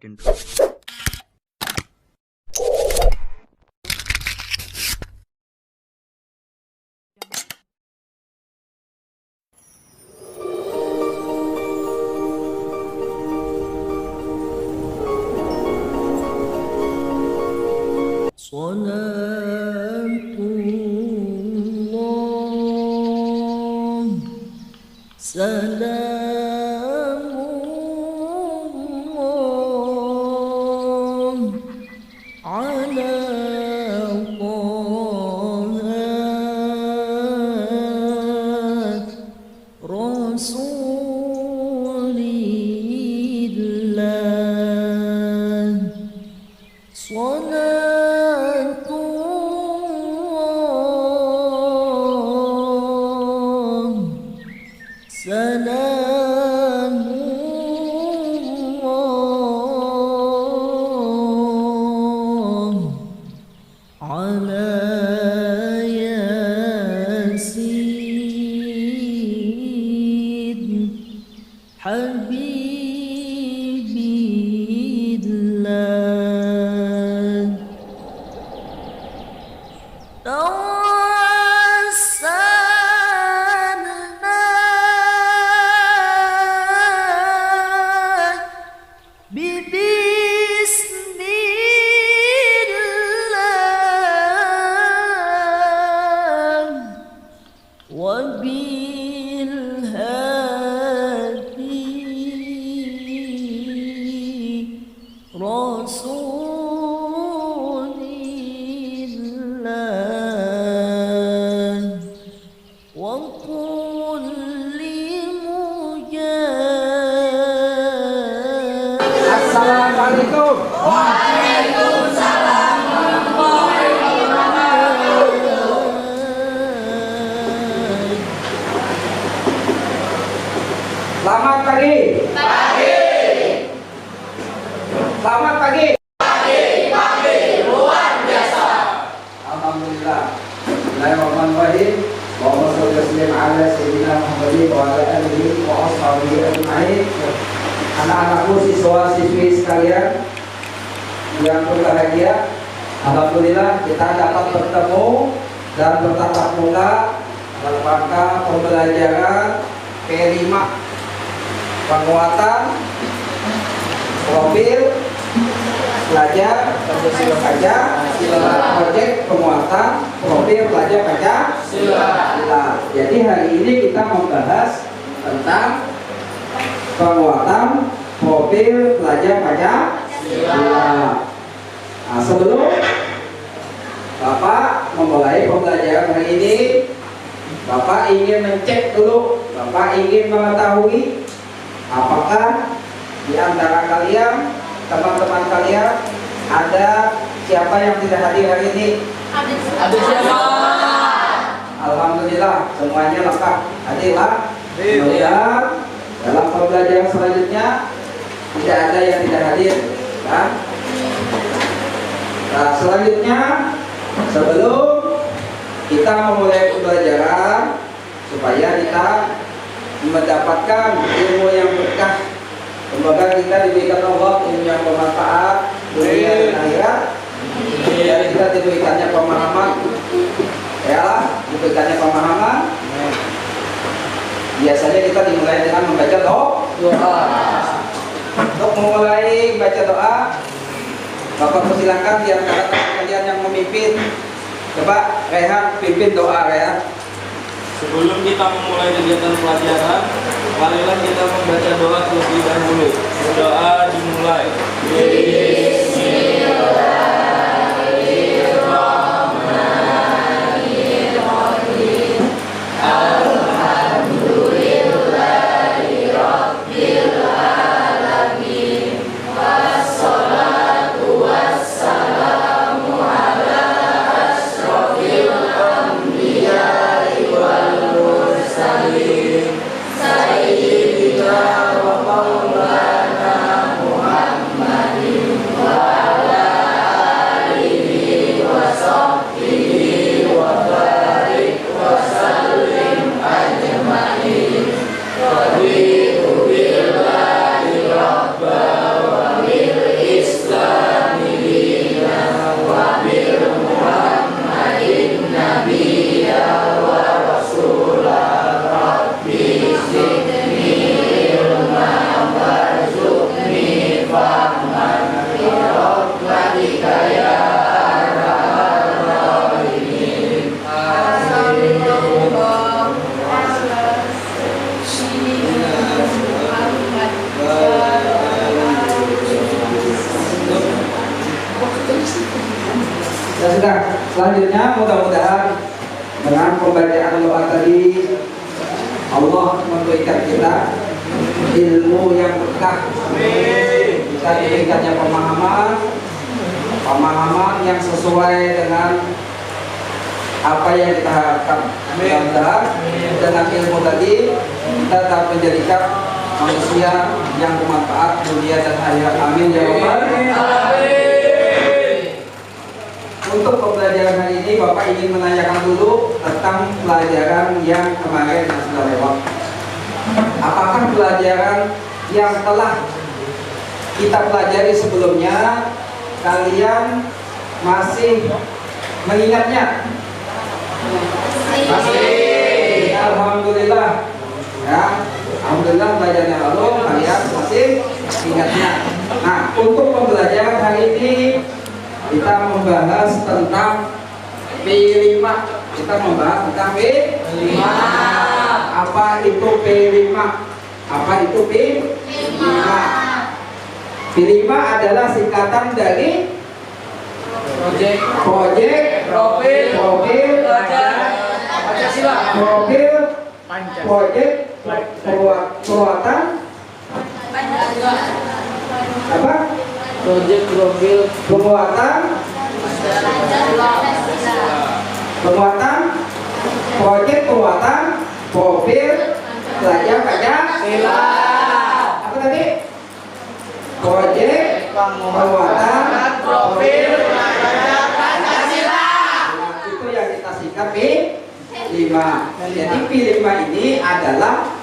intro. Assalamualaikum. Waalaikumsalam warahmatullahi wabarakatuh. Selamat pagi. Selamat pagi. Pagi luar biasa. Alhamdulillah. Bismillahirrahmanirrahim. Allahumma shalli wa sallim ala sayyidina Muhammadin wa ala alihi wa ashabihi ajma'in. Anak-anakku, siswa-siswi sekalian yang berbahagia, alhamdulillah kita dapat bertemu dan bertatap muka dalam rangka pembelajaran P5 penguatan profil pelajar Pancasila Pancasila proyek penguatan profil pelajar Pancasila. Jadi hari ini kita membahas tentang penguatan profil pelajar Pancasila. Nah, sebelum Bapak memulai pembelajaran hari ini, Bapak ingin mencek dulu, Bapak ingin mengetahui apakah di antara kalian, teman-teman kalian, ada siapa yang tidak hadir hari ini? Ada siapa? Alhamdulillah, semuanya lengkap. Hadirlah. Kemudian dalam pembelajaran selanjutnya tidak ada yang tidak hadir, kan? Nah, selanjutnya sebelum kita memulai pembelajaran supaya kita mendapatkan ilmu yang berkah, semoga kita diberikan Allah ilmu yang bermanfaat dunia dan akhirat, dan kita diberikannya pemahaman, ya, diberikannya pemahaman. Biasanya kita dimulai dengan membaca doa. Untuk memulai baca doa, Bapak persilakan di antara kalian yang memimpin. Coba Rehan pimpin doa, Rehan. Sebelum kita memulai kegiatan pelajaran, marilah kita membaca doa terlebih dahulu. Doa dimulai. Sayyidina wa maulana Muhammadin Ya sudah, selanjutnya mudah-mudahan dengan pembacaan doa tadi Allah memberikan kita ilmu yang berkah. Kita diberikannya pemahaman yang sesuai dengan apa yang kita harapkan. Mudah-mudahan dengan ilmu tadi kita dapat menjadikan manusia yang bermanfaat dunia dan akhirat. Amin ya rabbal alamin. Untuk pembelajaran hari ini Bapak ingin menanyakan dulu tentang pelajaran yang kemarin yang sudah lewat. Apakah pelajaran yang telah kita pelajari sebelumnya kalian masih mengingatnya? Masih. Alhamdulillah. Ya, alhamdulillah pelajaran lalu kalian masih ingatnya. Nah, untuk pembelajaran hari ini kita membahas tentang P5. Kita membahas tentang P5. Apa itu P5? Apa itu P5? P5 adalah singkatan dari Project, Profil, Pancasila, Profil, Project, Perbuatan, apa? Project Profil Penguatan, Project Penguatan, Profil, Pelajar Pancasila. Apa tadi? Project Penguatan, Profil, Pelajar Pancasila. Itu yang kita singkat P5. Jadi P5 ini adalah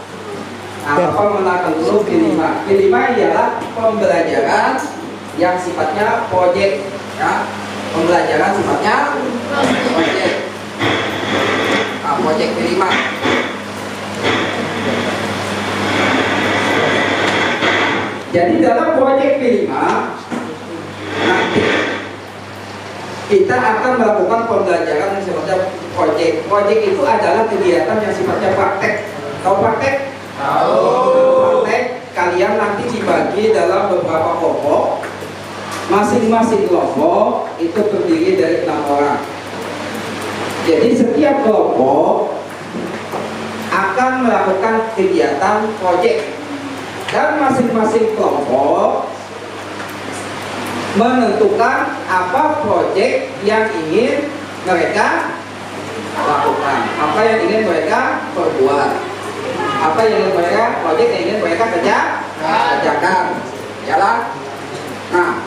apa mengenalkan dulu P5. P5 ialah pembelajaran yang sifatnya project, ya. Pembelajaran sifatnya project. Project P5. Jadi dalam project P5 nanti kita akan melakukan pembelajaran yang sifatnya project. Project itu adalah kegiatan yang sifatnya praktek. Tahu praktek? Tahu. Praktek kalian nanti dibagi dalam beberapa kelompok. Masing-masing kelompok itu terdiri dari 6 orang. Jadi setiap kelompok akan melakukan kegiatan project dan masing-masing kelompok menentukan apa project yang ingin mereka lakukan, apa yang ingin mereka perbuat, apa yang ingin mereka project yang ingin mereka kerjakan, jalan. Nah,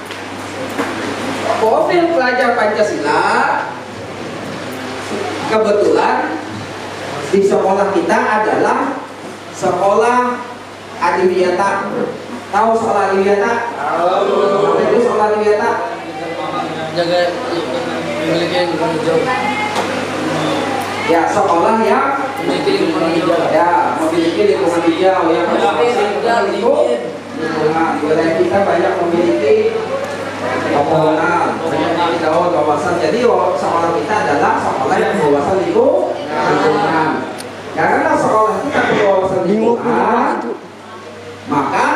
profil pelajar Pancasila kebetulan di sekolah kita adalah sekolah Adiwiyata. Tahu sekolah Adiwiyata? Tahu. Apa itu sekolah Adiwiyata? jaga memiliki lingkungan hijau. Ya, sekolah yang Memiliki lingkungan hijau. ya memiliki lingkungan hijau yang lingkungan. Di wilayah kita banyak memiliki pepohonan, memiliki daun kawasan. Jadi sekolah kita adalah sekolah yang berwawasan lingkungan. Karena sekolah kita berwawasan lingkungan, maka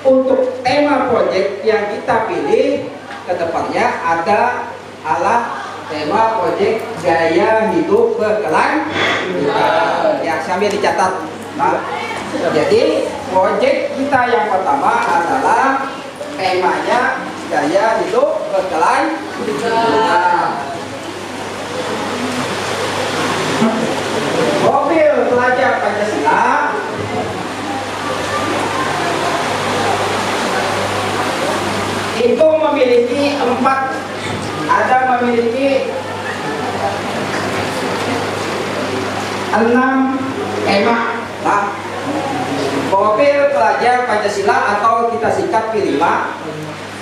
untuk tema proyek yang kita pilih ke depannya adalah tema proyek gaya hidup berkelanjutan. Ya, sambil dicatat. Nah, jadi proyek kita yang pertama adalah temanya gaya hidup berkelanjutan. Profil pelajar Pancasila itu memiliki memiliki 6 tema. Nah, profil pelajar Pancasila atau kita singkat P5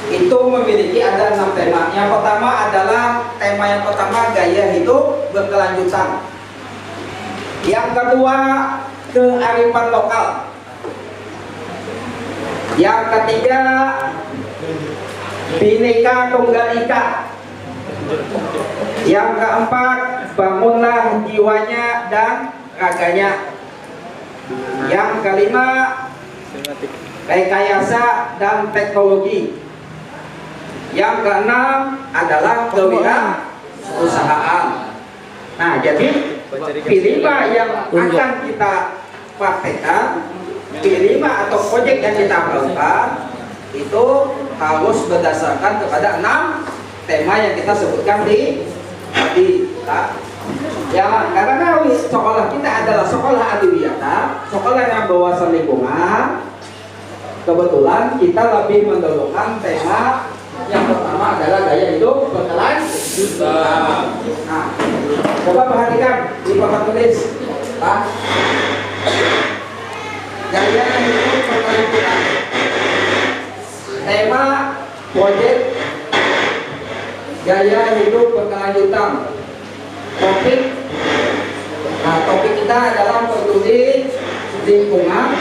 itu memiliki ada 6 tema. Yang pertama adalah tema yang pertama gaya hidup berkelanjutan. Yang kedua kearifan lokal. Yang ketiga Bhinneka Tunggal Ika. Yang keempat bangunlah jiwanya dan raganya. Yang kelima rekayasa dan teknologi. Yang keenam adalah perusahaan. Nah, jadi P5 yang akan kita praktekkan, P5 atau proyek yang kita lakukan itu harus berdasarkan kepada 6 tema yang kita sebutkan di tadi. Ya, karena sekolah kita adalah sekolah adiwiyata, sekolah yang berwawasan lingkungan. Kebetulan kita lebih mendahulukan tema yang pertama adalah gaya hidup berkelanjutan. Nah, coba perhatikan di papan tulis, Pak. Gaya hidup berkelanjutan. Tema proyek gaya hidup berkelanjutan. Topik kita adalah peduli lingkungan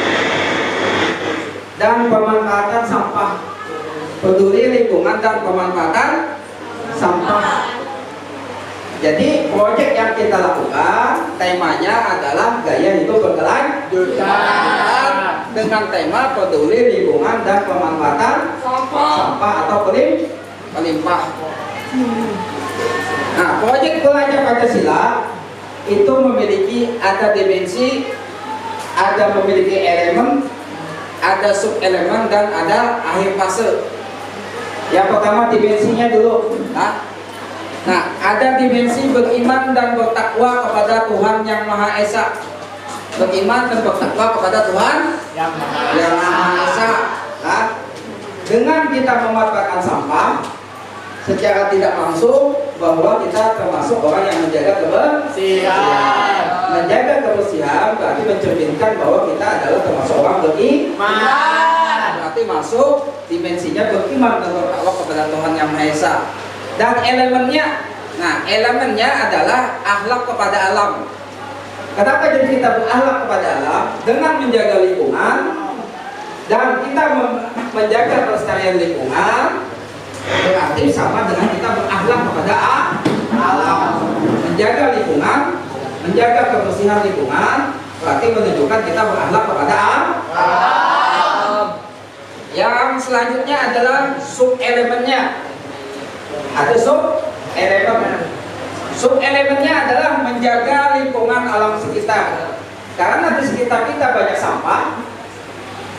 dan pemanfaatan sampah. Peduli lingkungan dan pemanfaatan sampah. Jadi proyek yang kita lakukan temanya adalah gaya hidup berkelanjutan dengan tema peduli lingkungan dan pemanfaatan sampah atau pelimpah. Nah, proyek belajar Pancasila itu memiliki ada dimensi, memiliki elemen, ada subelemen dan ada akhir fase. Yang pertama dimensinya dulu. Nah, ada dimensi beriman dan bertakwa kepada Tuhan yang Maha Esa. Beriman dan bertakwa kepada Tuhan yang Maha Esa. Nah, dengan kita memanfaatkan sampah secara tidak langsung bahwa kita termasuk orang yang menjaga kebersihan. Menjaga kebersihan berarti mencerminkan bahwa kita adalah termasuk orang beriman. Berarti masuk dimensinya beriman dan bertakwa kepada Tuhan yang Maha Esa. Dan elemennya adalah akhlak kepada alam. Kenapa jadi kita berakhlak kepada alam? Dengan menjaga lingkungan dan kita menjaga kelestarian lingkungan, berarti sama dengan kita berakhlak kepada alam. Menjaga lingkungan, menjaga kebersihan lingkungan, berarti menunjukkan kita berakhlak kepada alam. Yang selanjutnya adalah sub-elemennya. Ada sub-elemen. Sub-elemennya adalah menjaga lingkungan alam sekitar. Karena di sekitar kita banyak sampah,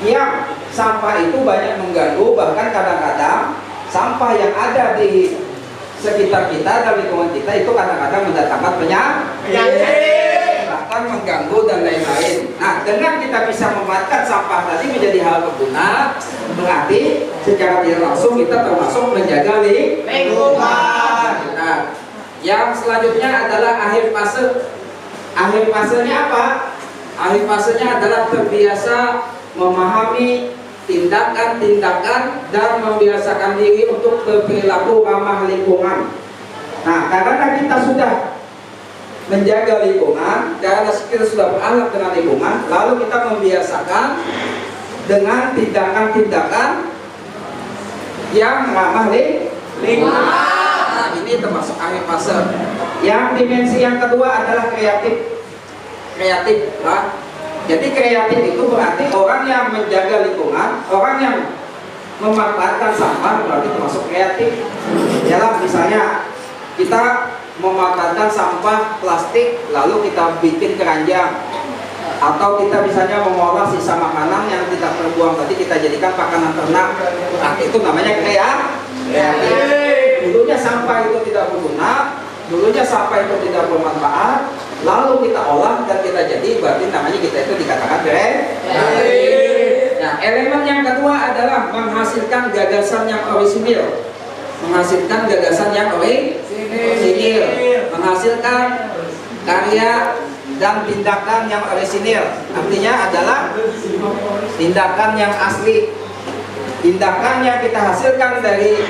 yang sampah itu banyak mengganggu, bahkan kadang-kadang sampah yang ada di sekitar kita dan lingkungan kita itu kadang-kadang mendatangkan penyakit, bahkan mengganggu dan lain-lain. Nah, dengan kita bisa memanfaatkan sampah tadi menjadi hal berguna, berarti secara tidak langsung kita termasuk menjaga lingkungan. Nah, yang selanjutnya adalah akhir fase. Akhir fasenya apa? Akhir fasenya adalah terbiasa memahami tindakan-tindakan dan membiasakan diri untuk berperilaku ramah lingkungan. Nah, karena kita sudah menjaga lingkungan, karena kita sudah berakhlak dengan lingkungan, lalu kita membiasakan dengan tindakan-tindakan yang ramah lingkungan. Nah, ini termasuk akhir fase. Yang dimensi yang kedua adalah kreatif. Nah, jadi kreatif itu berarti orang yang menjaga lingkungan, orang yang memanfaatkan sampah berarti termasuk kreatif. Yalah, misalnya kita memanfaatkan sampah plastik lalu kita bikin keranjang, atau kita misalnya mengolah sisa makanan yang tidak terbuang tadi kita jadikan makanan ternak, berarti itu namanya kreatif. Dulunya sampah itu tidak berguna, dulunya sampah itu tidak bermanfaat, lalu kita olah dan kita jadi, berarti namanya kita itu dikatakan kreatif. Nah, elemen yang kedua adalah menghasilkan gagasan yang orisinil. Menghasilkan gagasan yang orisinil, menghasilkan karya dan tindakan yang orisinil. Artinya adalah tindakan yang asli, tindakan yang kita hasilkan dari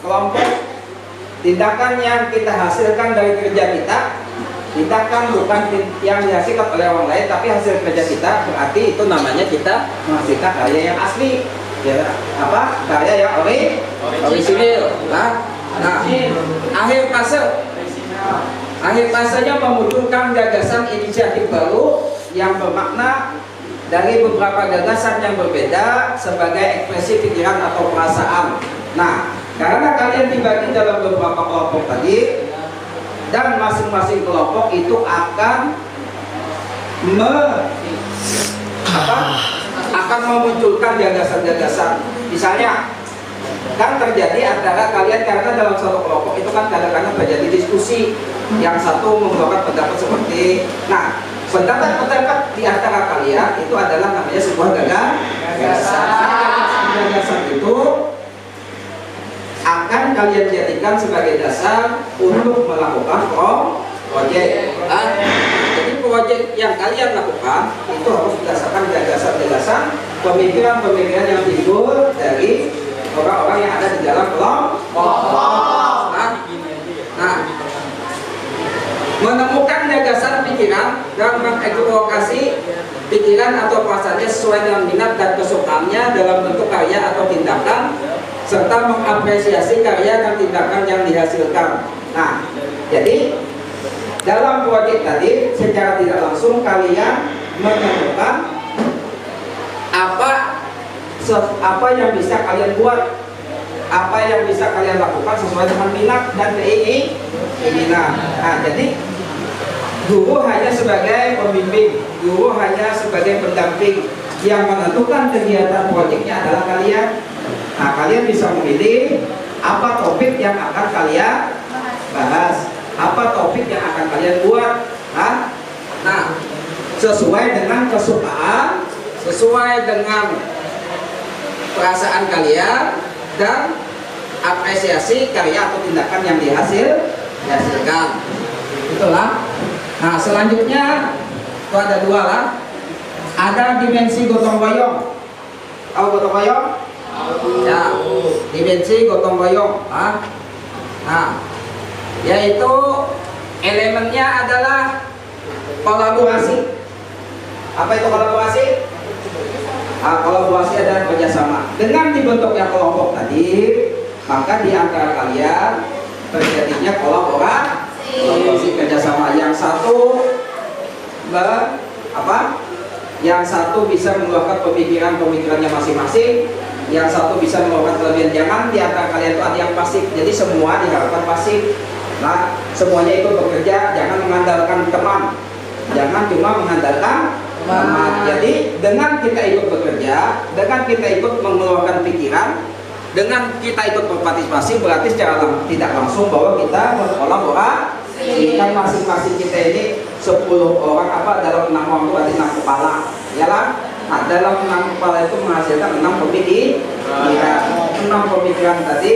kelompok, tindakan yang kita hasilkan dari kerja kita. Tindakan bukan yang dihasilkan oleh orang lain, tapi hasil kerja kita, berarti itu namanya kita menghasilkan karya yang asli. Ya, apa? Karya yang orisinil. Nah, akhir fasenya memunculkan gagasan inisiatif baru yang bermakna dari beberapa gagasan yang berbeda sebagai ekspresi pikiran atau perasaan. Nah, karena kalian dibagi dalam beberapa kelompok tadi, dan masing-masing kelompok itu akan akan memunculkan gagasan-gagasan. Misalnya kan terjadi antara kalian, karena dalam satu kelompok itu kan kadang-kadang terjadi diskusi, yang satu mengeluarkan pendapat seperti, nah pendapat-pendapat di antara kalian itu adalah namanya sebuah gagasan. Gagasan itu akan kalian jadikan sebagai dasar untuk melakukan proyek. Jadi proyek yang kalian lakukan itu harus berdasarkan gagasan-gagasan, pemikiran-pemikiran yang timbul dari orang-orang yang ada di dalam kelompok. Nah, menemukan gagasan pikiran dan mengeksplorasi pikiran atau perasaannya sesuai dengan minat dan kesukaannya dalam bentuk karya atau tindakan, serta mengapresiasi karya dan tindakan yang dihasilkan. Nah, jadi dalam proyek tadi secara tidak langsung kalian menemukan apa yang bisa kalian buat, apa yang bisa kalian lakukan sesuai dengan minat dan keinginan. Nah, jadi guru hanya sebagai pembimbing, guru hanya sebagai pendamping, yang menentukan kegiatan proyeknya adalah kalian. Nah, kalian bisa memilih apa topik yang akan kalian bahas, apa topik yang akan kalian buat. Nah, sesuai dengan kesukaan, sesuai dengan perasaan kalian, dan apresiasi karya atau tindakan yang dihasilkan. Itulah. Nah, selanjutnya itu ada dua lah. Ada dimensi gotong royong. Tahu gotong royong? Ya, dimensi gotong royong. Nah, yaitu elemennya adalah kolaborasi. Apa itu kolaborasi? Kolaborasi adalah kerjasama. Dengan dibentuknya kelompok tadi, maka di antara kalian terjadinya kolaborasi kerjasama. Yang satu bisa mengeluarkan pemikirannya masing-masing, yang satu bisa mengeluarkan kelebihan. Jangan di antara kalian itu ada yang pasif. Jadi semua diharapkan pasif. Nah, semuanya ikut bekerja, jangan mengandalkan teman, jangan cuma mengandalkan teman. Jadi dengan kita ikut bekerja, dengan kita ikut mengeluarkan pikiran, dengan kita ikut berpartisipasi, berarti secara tidak langsung bahwa kita berkolaborasi. Kan masing-masing kita ini 10 orang, dalam 6 orang itu berarti 6 kepala, ya lah. Nah, dalam 6 kepala itu menghasilkan 6 pemikiran. 6 pemikiran tadi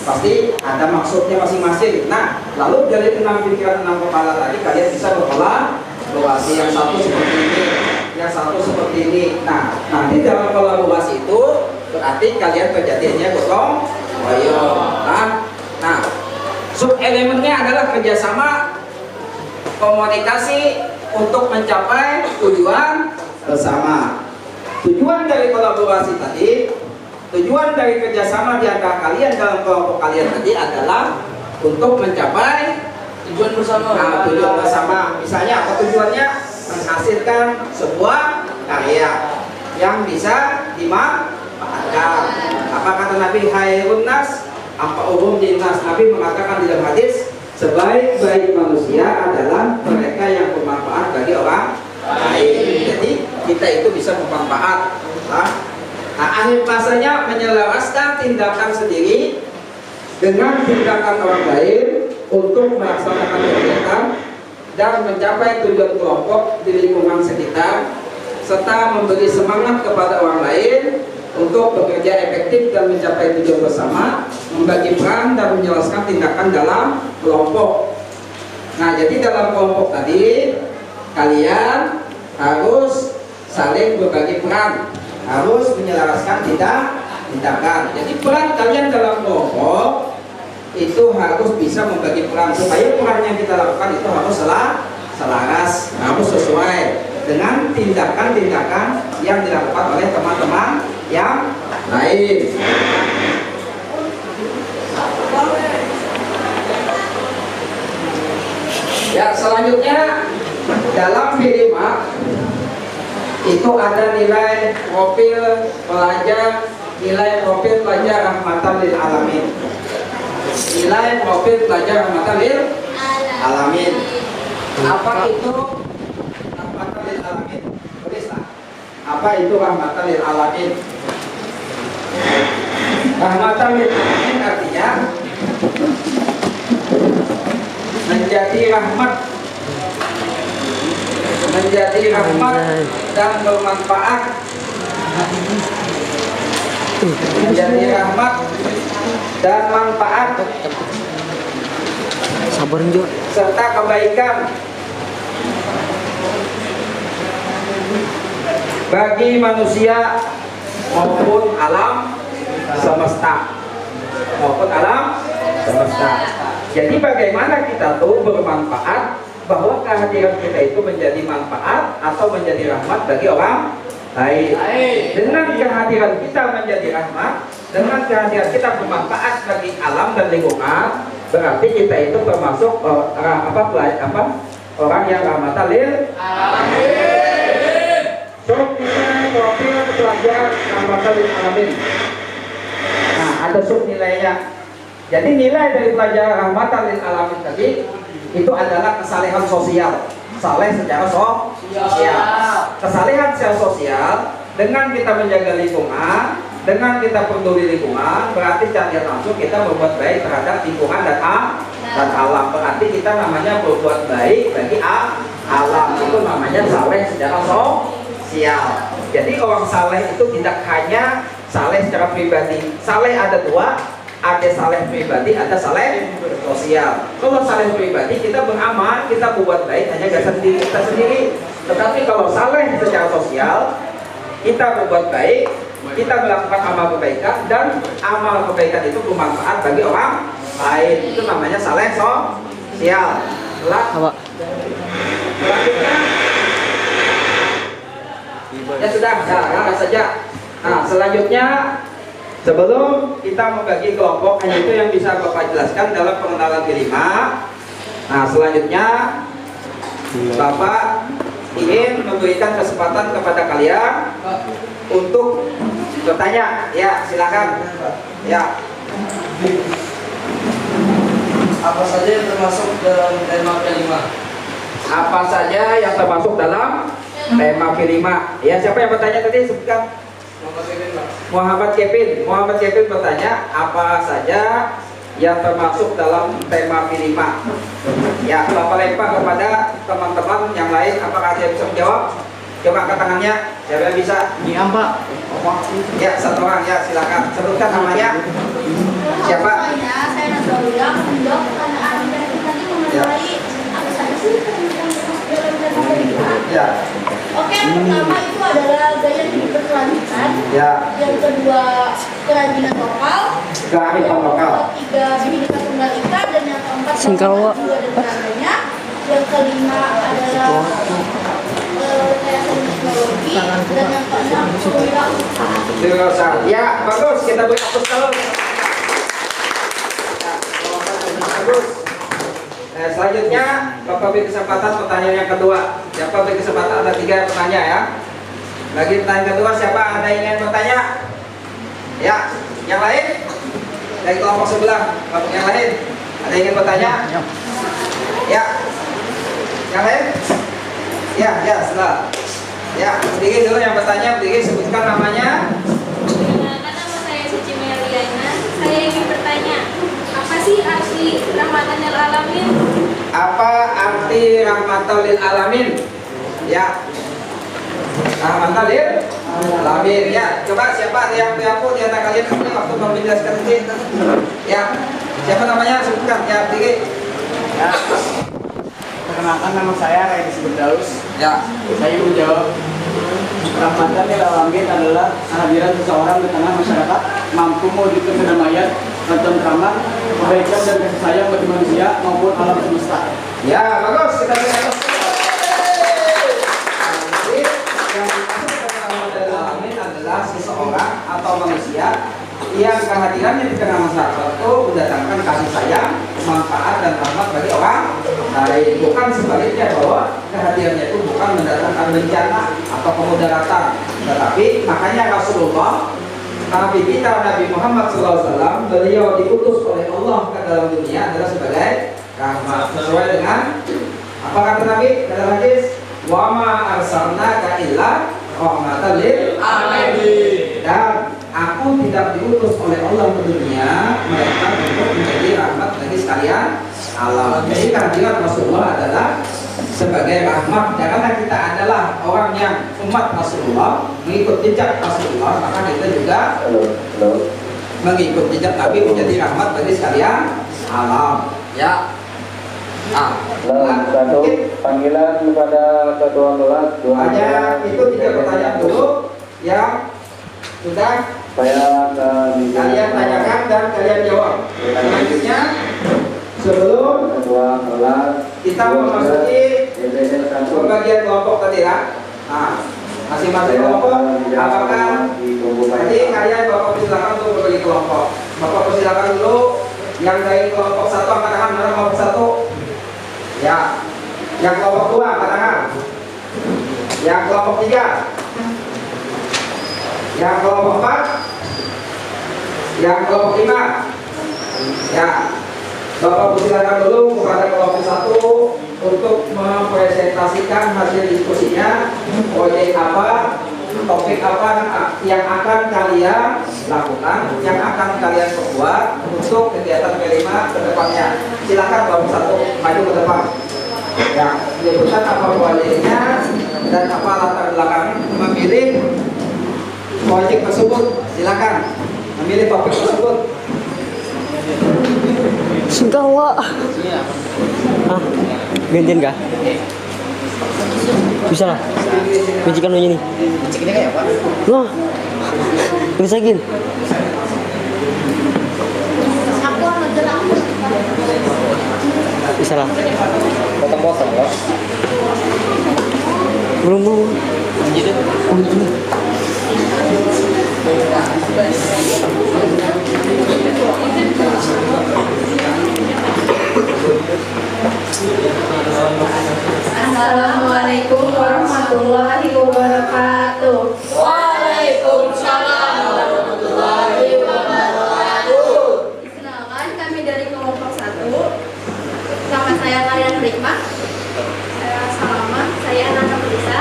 pasti ada maksudnya masing-masing. Nah, lalu dari 6 pikiran 6 kepala tadi kalian bisa berkolaborasi, yang satu seperti ini, yang satu seperti ini. Nah, nanti dalam kolaborasi itu berarti kalian terjadinya gotong royong. Nah, sub elemennya adalah kerjasama, komunikasi untuk mencapai tujuan bersama. Tujuan dari kolaborasi tadi, tujuan dari kerjasama di antara kalian dalam kelompok kalian tadi adalah untuk mencapai tujuan bersama. Nah, tujuan bersama. Misalnya apa tujuannya? Menghasilkan sebuah karya yang bisa dimanfaatkan. Apa kata Nabi? Khairun nas anfa'uhum linnas. Nabi mengatakan di dalam hadis, sebaik-baik manusia adalah mereka yang bermanfaat bagi orang lain. Jadi kita itu bisa bermanfaat. Nah, akhir masanya menyelaraskan tindakan sendiri dengan tindakan orang lain untuk melaksanakan kegiatan dan mencapai tujuan kelompok di lingkungan sekitar, serta memberi semangat kepada orang lain untuk bekerja efektif dan mencapai tujuan bersama, membagi peran dan menjelaskan tindakan dalam kelompok. Nah, jadi dalam kelompok tadi kalian harus saling berbagi peran, harus menyelaraskan tindakan. Jadi peran kalian dalam kelompok itu harus bisa membagi peran, supaya peran yang kita lakukan itu harus selaras, harus sesuai dengan tindakan-tindakan yang dilakukan oleh teman-teman yang lain. Ya, selanjutnya dalam B5 itu ada nilai profil pelajar, nilai profil pelajar rahmatan lil alamin. Nilai profil pelajar rahmatan lil alamin. Apa itu rahmatan lil alamin? Tulislah. Apa itu rahmatan lil alamin? Rahmatan lil alamin artinya menjadi rahmat dan bermanfaat, menjadi rahmat dan manfaat serta kebaikan bagi manusia maupun alam semesta. Jadi bagaimana kita tuh bermanfaat, bahwa kehadiran kita itu menjadi manfaat atau menjadi rahmat bagi orang lain. Dengan kehadiran kita menjadi rahmat, dengan kehadiran kita bermanfaat bagi alam dan lingkungan, berarti kita itu termasuk orang yang rahmatan lil alamin. So kita profil pelajar rahmatan lil alamin. Nah, ada sub nilainya. Jadi nilai dari pelajaran rahmatan lil alamin tadi itu adalah kesalehan sosial, saleh secara sosial. Kesalehan secara sosial dengan kita menjaga lingkungan, dengan kita peduli lingkungan, berarti secara langsung kita berbuat baik terhadap lingkungan dan alam. Berarti kita namanya berbuat baik bagi alam, itu namanya saleh secara sosial. Jadi orang saleh itu tidak hanya saleh secara pribadi. Saleh ada dua. Ada saleh pribadi, ada saleh sosial. Kalau saleh pribadi kita beramal, kita berbuat baik hanya kita sendiri. Tetapi kalau saleh secara sosial, kita berbuat baik, kita melakukan amal kebaikan, dan amal kebaikan itu bermanfaat bagi orang lain. Itu namanya saleh sosial. Selanjutnya, ya sudah, saja. Nah, selanjutnya, sebelum kita membagi kelompok, hanya itu yang bisa Bapak jelaskan dalam pengenalan kelima. Nah, selanjutnya Bapak ingin memberikan kesempatan kepada kalian untuk bertanya. Ya, silakan. Ya. Apa saja yang termasuk dalam tema kelima? Apa saja yang termasuk dalam tema kelima? Ya, siapa yang bertanya tadi? Sebutkan. Muhammad Kevin bertanya, apa saja yang termasuk dalam tema kelima? Ya, Bapak lempar kepada teman-teman yang lain, apakah dia bisa menjawab? Coba angkat tangannya, siapa yang bisa? Iya, Pak. Ya, satu orang, ya silakan. Sebutkan namanya. Siapa? Saya Nazarulia, menjawab pertanyaan dari tadi mengenai apa saja sih yang termasuk dalam tema kelima? Ya. Oke, yang pertama itu adalah gaya hidup berkelanjutan. Ya. Yang kedua, kerajinan lokal. Kearifan lokal. Yang ketiga, Bhinneka Tunggal Ika, dan yang keempat Singkawa. jiwa dan raganya. Yang kelima adalah rekayasa teknologi, dan yang keenam kewirausahaan. Ya, bagus. Kita beri aplaus kalau. Bagus. Selanjutnya Bapak beri kesempatan pertanyaan yang kedua. Siapa beri kesempatan, ada 3 pertanyaan ya. Lagi pertanyaan kedua, siapa ada yang ingin bertanya? Ya, yang lain? Dari kelompok sebelah, kelompok yang lain ada yang ingin bertanya? Ya, yang lain? Ya, setelah. Ya, berdiri dulu yang bertanya, berdiri, sebutkan namanya. Nama saya Suci Meliana. Saya ingin bertanya, apa sih arti rahmatan lil alamin? Apa arti rahmatan lil alamin? Ya, rahmatan lil alamin. Ya, coba siapa yang aku di antara kalian ini waktu mau menjelaskan ini? Ya, siapa namanya? Sebutkan. Ya, berdiri. Ya. Perkenalkan, nama saya Redi Seberdaus. Ya, Saya menjawab, rahmatan lil alamin adalah kehadiran seseorang di tengah masyarakat mampu mewujudkan kedamaian, ketentraman, kebaikan dan kasih sayang bagi manusia maupun alam semesta. ya, bagus. Kita beri aplaus. Jadi, yang dimaksud dengan rahmatan lil alamin adalah seseorang atau manusia yang kehadirannya di tengah masyarakat itu mendatangkan kasih sayang, manfaat dan rahmat bagi orang lain. Bukan sebaliknya, bahwa kehadirannya itu bukan mendatangkan bencana atau kemudaratan. Tetapi makanya Rasulullah, Nabi kita Nabi Muhammad SAW, beliau diutus oleh Allah ke dalam dunia adalah sebagai rahmat. Sesuai dengan apa kata Nabi dalam hadis? Wa ma arsalnaka illa rahmatan lil alamin. Dan aku tidak diutus oleh Allah ke dunia melainkan untuk menjadi rahmat bagi sekalian alam. Jadi kehadiran Rasulullah adalah sebagai rahmat. Karena kita adalah orang yang umat Rasulullah, mengikut jejak Rasulullah, maka kita juga mengikut jejak Nabi menjadi rahmat bagi sekalian alam. Ya. Satu panggilan kepada ketua kelas. Hanya itu 3 pertanyaan dulu yang sudah kalian tanyakan dan kalian jawab. Selanjutnya sebelum ketua kelas kita memasuki pembagian kelompok tadi ya. Nah, masing-masing kelompok apakah jadi kalian Bapak persilakan untuk berbagi kelompok. Bapak persilakan dulu yang dari kelompok 1 angkat tangan, mana kelompok 1? Ya. Yang kelompok 2 angkat tangan. Yang kelompok 3. Yang kelompok 4. Yang kelompok 5. Ya. Bapak persilakan dulu kepada kelompok 1 untuk mempresentasikan hasil diskusinya, proyek apa, topik apa yang akan kalian lakukan, yang akan kalian perbuat untuk kegiatan kelima ke depannya. Silakan kelompok 1 maju ke depan. Ya, menyebutkan apa proyeknya dan apa latar belakang memilih proyek tersebut. Silakan memilih topik tersebut. Sungkawa. Ah, gantian kah? Bisa lah. Kuncikan nih. Kuncinya kayak apa? Wah. Bisa gin. Aku ngejelang. Bisa lah. potong-potong loh. Belum. Assalamualaikum warahmatullahi wabarakatuh. Waalaikumsalam warahmatullahi wabarakatuh. Perkenalkan, kami dari kelompok 1. Nama saya Kalian Rikmah. Saya Salama. Saya anak Melisa.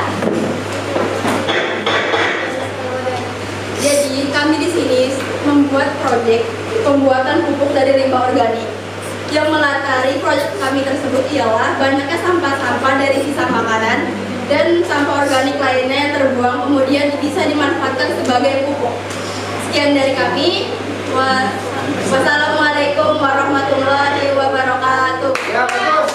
Jadi kami di sini membuat proyek pembuatan pupuk dari limbah organik. Yang melatari proyek kami tersebut ialah banyaknya sampah-sampah dari sisa makanan dan sampah organik lainnya yang terbuang kemudian bisa dimanfaatkan sebagai pupuk. Sekian dari kami. Wassalamualaikum warahmatullahi wabarakatuh. Ya, betul.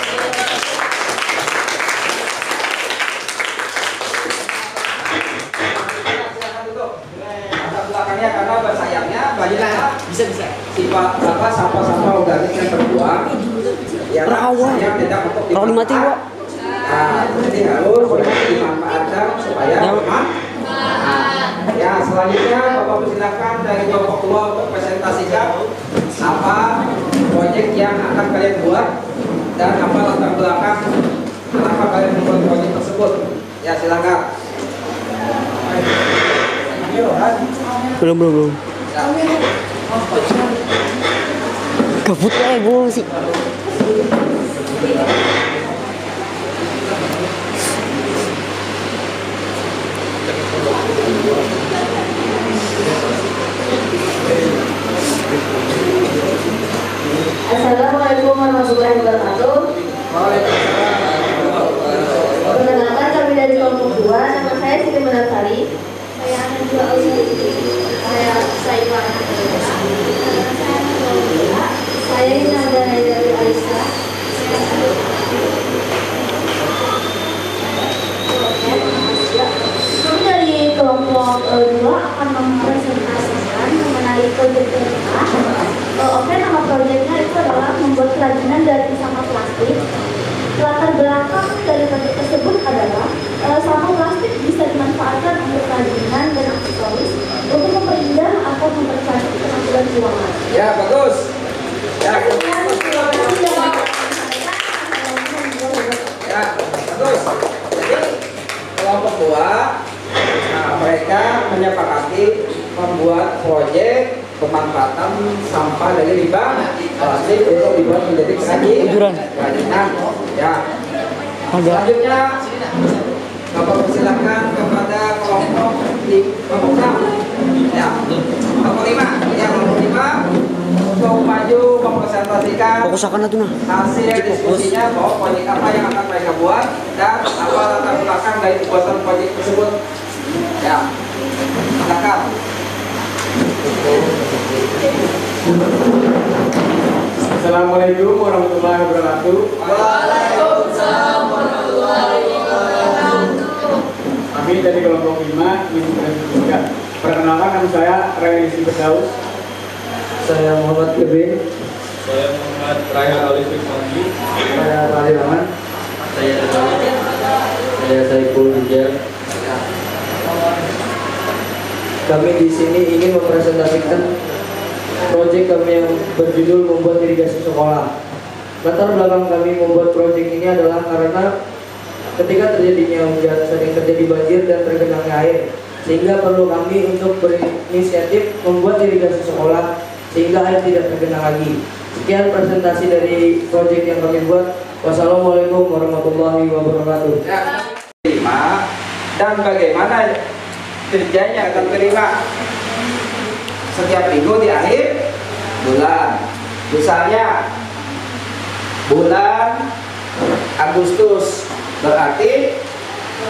Latar belakangnya karena bersayangnya banyak Bisa. sifat sampah-sampah organik yang terbuang yang yang tidak untuk Rawa mati, Wak. Nah, jadi harus dimanfaatkan supaya aman. Ya, selanjutnya Bapak persilakan dari kelompok 2 untuk presentasikan apa proyek yang akan kalian buat dan apa latar belakang kenapa kalian membuat proyek tersebut. Ya, silakan. Belum. Ya. Kabut gue sih. Assalamualaikum warahmatullahi wabarakatuh. Perkenalkan, kami dari kelompok 2. Nama saya Siti Menatari. Saya Ananda Aulia. Saya Saiwan. Saya Inada dari Aisyah. Kami dari kelompok 2 akan mempresentasikan mengenai proyek kita. Oke, nama proyeknya itu adalah membuat kerajinan dari sampah plastik. Latar belakang dari proyek tersebut adalah sampah plastik bisa dimanfaatkan untuk kerajinan dan aksesoris untuk memperindah atau mempercantik penampilan ruangan. Ya, bagus. Ya, Sekian, terima kasih. ya, bagus. Jadi kelompok 2 mereka menyepakati membuat proyek pemanfaatan sampah dari limbah plastik untuk dibuat menjadi kerajinan. Ya. Selanjutnya Bapak persilahkan kepada kelompok di kelompok 6. Ya. Kelompok 5. Ya, kelompok 5 untuk maju mempresentasikan Fokus akan itu nah. hasil diskusinya bahwa proyek apa yang akan mereka buat dan apa latar belakang dari pembuatan proyek tersebut. Ya. Silakan. Assalamualaikum warahmatullahi wabarakatuh. Waalaikumsalam warahmatullahi wabarakatuh. Kami dari kelompok 5 juga. Perkenalkan, nama saya Raisi Bedaus. Saya Muhammad Kevin. Saya Muhammad Raya Alif Fikmandi. Saya Ali Rahman. Saya Rizal. Saya Saiful Hijab. Kami di sini ingin mempresentasikan proyek kami yang berjudul membuat irigasi sekolah. Latar belakang kami membuat proyek ini adalah karena ketika terjadinya hujan sering terjadi banjir dan tergenangnya air, sehingga perlu kami untuk berinisiatif membuat irigasi sekolah sehingga air tidak tergenang lagi. Sekian presentasi dari proyek yang kami buat. Wassalamualaikum warahmatullahi wabarakatuh. Dan bagaimana kerjanya akan terima setiap minggu di akhir bulan. Misalnya bulan Agustus, berarti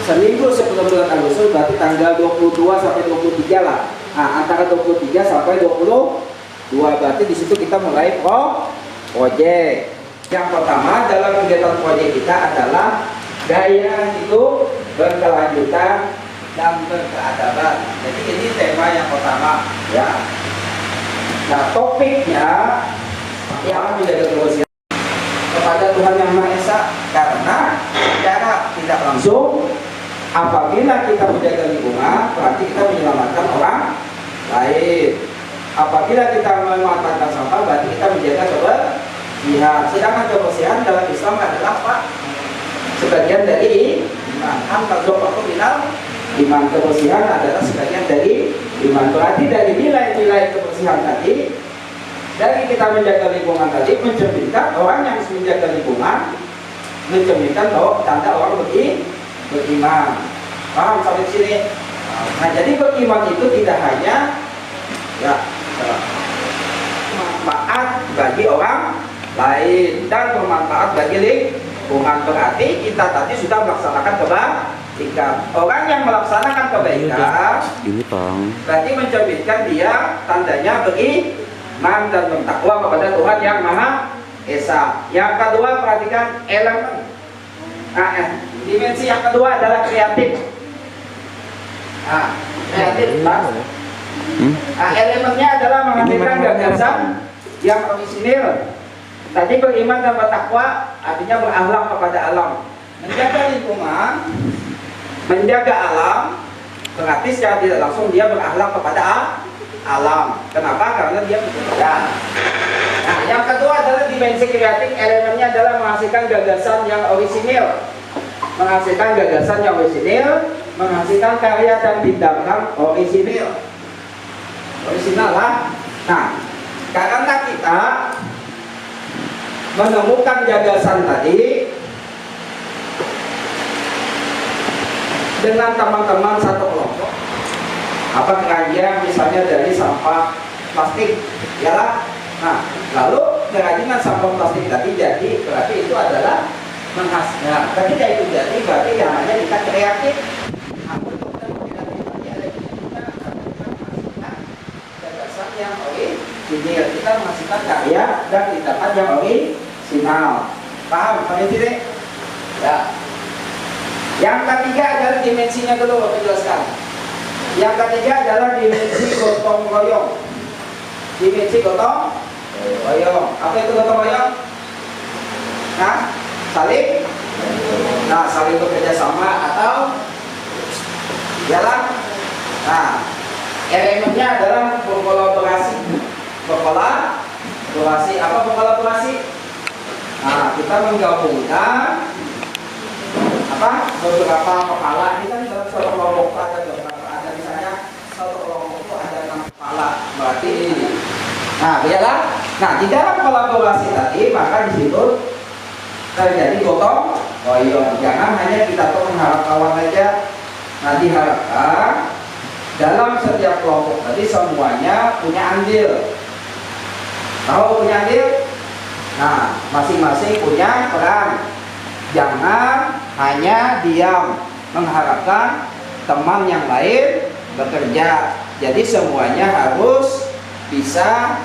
seminggu sebelum bulan Agustus, berarti tanggal 22 sampai 23 lah. Nah, antara 23 sampai 22, berarti di situ kita mulai proyek. Yang pertama dalam kegiatan proyek kita adalah gaya hidup berkelanjutan dan berkeadaban. Jadi ini tema yang pertama, ya. Nah, topiknya yang menjaga kebersihan kepada Tuhan Yang Maha Esa, karena secara tidak langsung apabila kita menjaga lingkungan berarti kita menyelamatkan orang lain. Apabila kita memanfaatkan sampah berarti kita menjaga kebersihan. Sedangkan kebersihan dalam Islam adalah apa? Sebagian dari iman. Iman, kebersihan adalah sebagian dari iman. Berarti dari nilai-nilai kebersihan tadi, dari kita menjaga lingkungan tadi, mencerminkan orang yang menjaga lingkungan, mencerminkan bahwa tanda orang beriman. Paham sampai sini? Nah, jadi beriman itu tidak hanya ya manfaat bagi orang lain dan bermanfaat bagi lingkungan. Berarti kita tadi sudah melaksanakan kebaikan. Orang yang melaksanakan kebaikan berarti mencerminkan dia tandanya beriman dan bertakwa kepada Tuhan Yang Maha Esa. Yang kedua, perhatikan elemen. Nah, dimensi yang kedua adalah kreatif. Nah, kreatif. Nah, elemennya adalah menghasilkan gagasan yang orisinil. Tadi beriman dan bertakwa artinya berakhlak kepada alam. Menjaga lingkungan, menjaga alam, berarti secara tidak langsung dia berakhlak kepada alam. Kenapa? Karena dia menjaga. Nah, yang kedua adalah dimensi kreatif. Elemennya adalah menghasilkan gagasan yang orisinil. Menghasilkan gagasan yang orisinil, menghasilkan karya dan tindakan orisinil. Orisinal lah. Nah, karena kita menemukan gagasan tadi dengan teman-teman satu kelompok, apa kerajinan misalnya dari sampah plastik, ya lah. Nah, lalu kerajinan sampah plastik tadi jadi berarti itu adalah menghasilkan. Ketika itu jadi berarti yang namanya kita kreatif. Nah, untuk gagasan yang orisinil, kita menghasilkan karya dan tindakan yang orisinal. Paham sampai sini? Ya. Yang ketiga adalah dimensinya dulu, saya jelaskan. Yang ketiga adalah dimensi gotong royong. Dimensi gotong royong. Apa itu gotong royong? Nah, saling. Nah, saling bekerja sama atau jalan. Nah, elemennya adalah berkolaborasi. Berkolaborasi. Apa berkolaborasi? Nah, kita menggabungkan beberapa kepala. Ini kan dalam satu kelompok ada beberapa, ada misalnya satu kelompok itu ada 6 kepala, berarti Nah, iyalah. Nah, di dalam kolaborasi tadi maka di situ terjadi gotong royong. Jangan hanya kita tuh mengharap kawan aja. Nah, diharapkan dalam setiap kelompok tadi semuanya punya andil. Tahu punya andil? Nah, masing-masing punya peran. Jangan hanya diam mengharapkan teman yang lain bekerja. Jadi semuanya harus bisa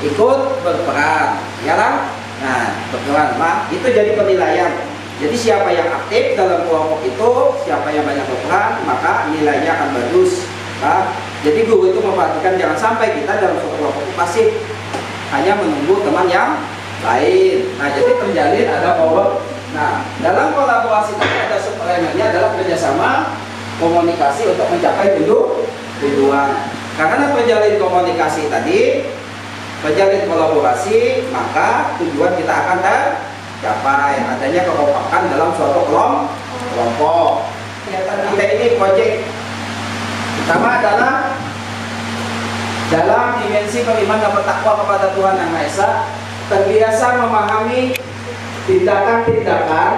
ikut berperan, ya kan? Nah, berperan, itu jadi penilaian. Jadi siapa yang aktif dalam kelompok itu, siapa yang banyak berperan, maka nilainya akan bagus. Nah, jadi guru itu memperhatikan jangan sampai kita dalam suatu kelompok itu pasif, hanya menunggu teman yang lain. Nah, jadi terjalin ada power. Nah, dalam kolaborasi tadi ada subelemennya adalah kerjasama, komunikasi untuk mencapai tujuan. Karena terjalin komunikasi tadi, terjalin kolaborasi, maka tujuan kita akan tercapai. Adanya kekompakan dalam suatu kelompok. Kegiatan kita ini proyek pertama adalah dalam dimensi beriman dan bertakwa kepada Tuhan Yang Maha Esa, terbiasa memahami tindakan-tindakan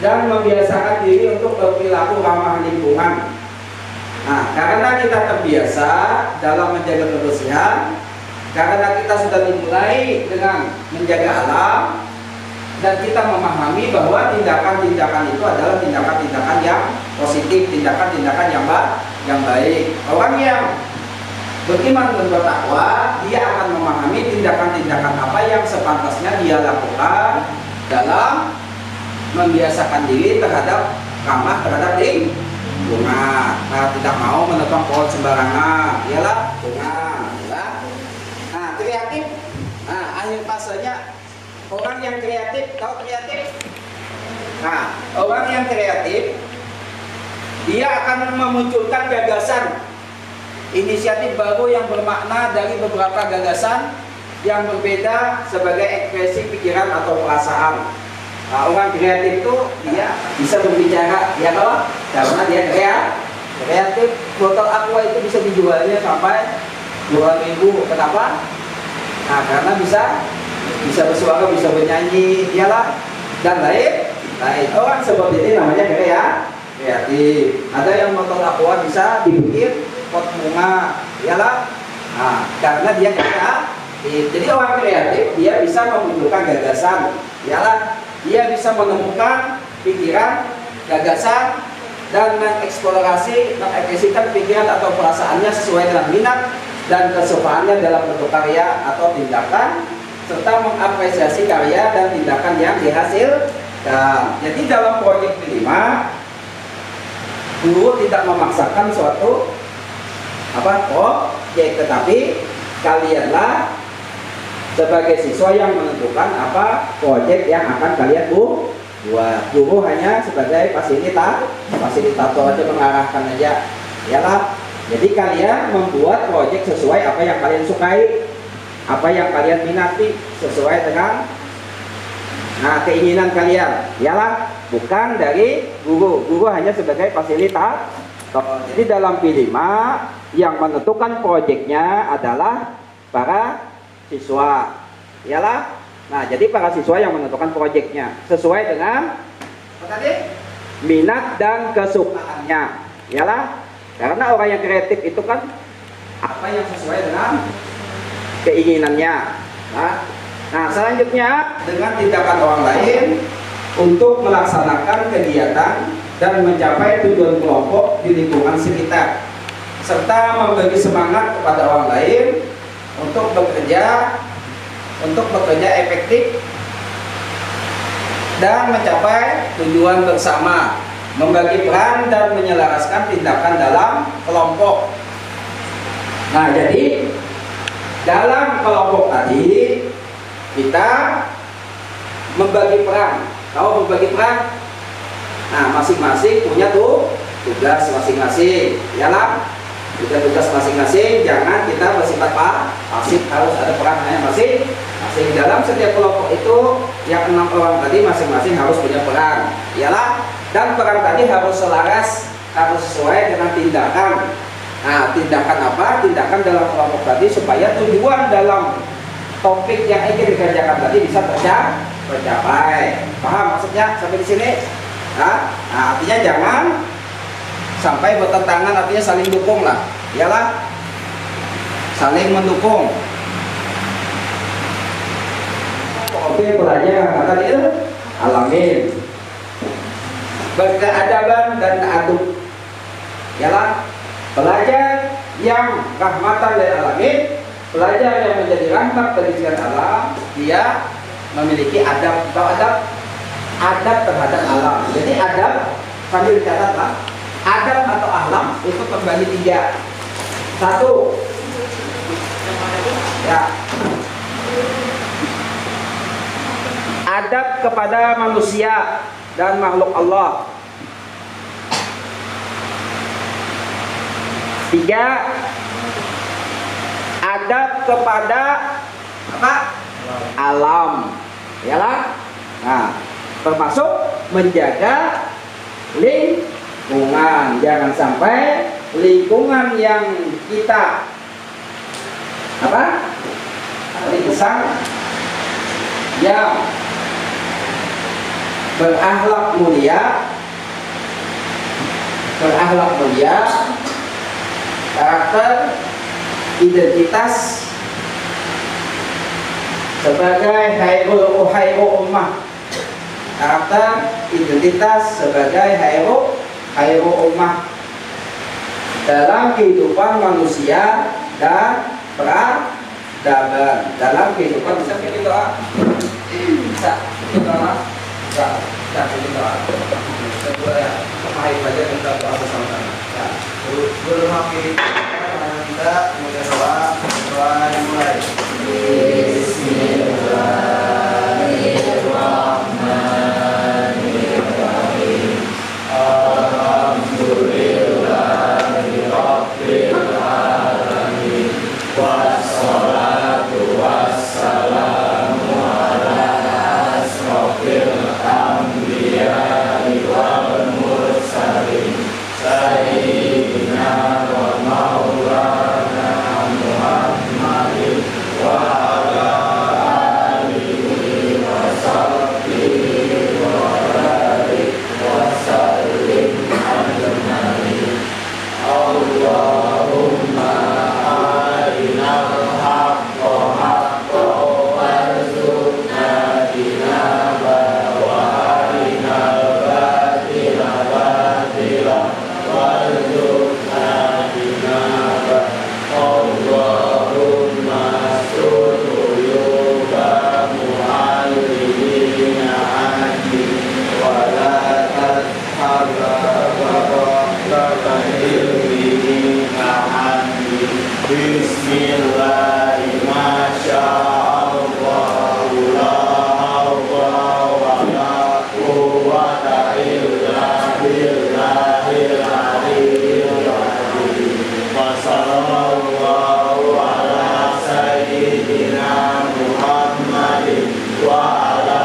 dan membiasakan diri untuk berperilaku ramah lingkungan. Nah, karena kita terbiasa dalam menjaga kebersihan, karena kita sudah dimulai dengan menjaga alam, dan kita memahami bahwa tindakan-tindakan itu adalah tindakan-tindakan yang positif, tindakan-tindakan yang baik. Orang yang beriman dan bertakwa, dia akan memahami tindakan-tindakan apa yang sepantasnya dia lakukan dalam membiasakan diri terhadap ramah terhadap lingkungan. Nah, tidak mau menebang pohon sembarangan, ialah lingkungan. Nah, kreatif. Nah, akhir fasenya orang yang kreatif, tahu kreatif? Nah, orang yang kreatif dia akan memunculkan gagasan, inisiatif baru yang bermakna dari beberapa gagasan yang berbeda sebagai ekspresi pikiran atau perasaan. Nah, orang kreatif itu dia bisa berbicara, ya toh? Karena dia kreatif. Botol aqua itu bisa dijualnya sampai 2.000. Kenapa? Nah, karena bisa bersuara, bisa bernyanyi, iyalah, dan lain. Orang seperti ini namanya kreatif. Ada yang botol aqua bisa dibikin pot bunga, iyalah. Nah, karena dia kreatif. Jadi orang kreatif dia bisa memunculkan gagasan, iyalah. Dia bisa menemukan pikiran, gagasan, dan mengeksplorasikan pikiran atau perasaannya sesuai dengan minat dan kesukaannya dalam bentuk karya atau tindakan, serta mengapresiasi karya dan tindakan yang dihasilkan. Jadi dalam proyek kelima, guru tidak memaksakan suatu proyek, tetapi kalianlah sebagai siswa yang menentukan apa proyek yang akan kalian buat. Guru hanya sebagai fasilitator aja, mengarahkan aja, iyalah. Jadi kalian membuat proyek sesuai apa yang kalian sukai, apa yang kalian minati, sesuai dengan keinginan kalian, iyalah, bukan dari guru. Guru hanya sebagai fasilitator. Jadi dalam P5 yang menentukan proyeknya adalah para siswa, iyalah. Nah, jadi para siswa yang menentukan proyeknya sesuai dengan minat dan kesukaannya, iyalah. Karena orang yang kreatif itu kan apa yang sesuai dengan keinginannya. Nah, selanjutnya dengan tindakan orang lain untuk melaksanakan kegiatan dan mencapai tujuan kelompok di lingkungan sekitar, serta memberi semangat kepada orang lain untuk bekerja efektif dan mencapai tujuan bersama, membagi peran dan menyelaraskan tindakan dalam kelompok. Nah, jadi dalam kelompok tadi kita membagi peran. Tahu membagi peran? Nah, masing-masing punya tugas masing-masing, iyalah. Tugas masing-masing, jangan kita bersifat pasif, harus ada perannya masing-masing. Dalam setiap kelompok itu yang 6 orang tadi masing-masing harus punya peran, iyalah. Dan peran tadi harus selaras, harus sesuai dengan tindakan. Nah, tindakan apa? Tindakan dalam kelompok tadi supaya tujuan dalam topik yang ingin dikerjakan tadi bisa tercapai. Paham maksudnya sampai di sini? Nah, artinya jangan sampai bertentangan, artinya saling dukung lah. Iyalah, saling mendukung. Oke, pelajar kata dia alamin berkeadaban dan adab. Ialah pelajar yang rahmatan lil alamin, pelajar yang menjadi rahmat bagi sekalian alam, dia memiliki adab terhadap alam. Jadi adab sambil dicatatlah, adab atau alam itu terbagi 3. 1, ya, adab kepada manusia dan makhluk Allah. 3, adab kepada apa? Alam. Yalah. Nah, termasuk menjaga lingkungan. Jangan sampai lingkungan yang kita apa? Lisan yang berakhlak mulia, karakter, identitas sebagai hayrul ummah, karakter, identitas sebagai hayrul ummah dalam kehidupan manusia dan peradaban. Dalam kehidupan bisa bikin doa, bisa bikin doa, bisa bikin doa. Kedua ya, pahit belajar kita doa bersama-sama. Ya, guru maafin kita mulai doa dimulai. Bismillahirrahmanirrahim. Alhamdulillahirabbil alamin. Wassalatu wassalamu ala asrofil anbiya'i wal mursalin sayyidina wa maulana Muhammadin wa ala alihi wa sahbihi wa barik wa sallim ajma'in. Allahumma arinal haqqa haqqan warzuqna tinabah wa arinal batila batila warzuqna tinabah. Allahumma suluyuba mu'allimina anji wa la tadhaba barakata ilmihi ma'anji. Bismillahirrahmanirrahim. Masyaallah, la hawla wa la quwwata illa billahil aliyyil azim. Wa sallallahu ala sayyidina Muhammadin wa ala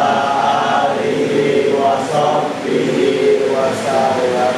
alihi wa sahbihi wa sallam.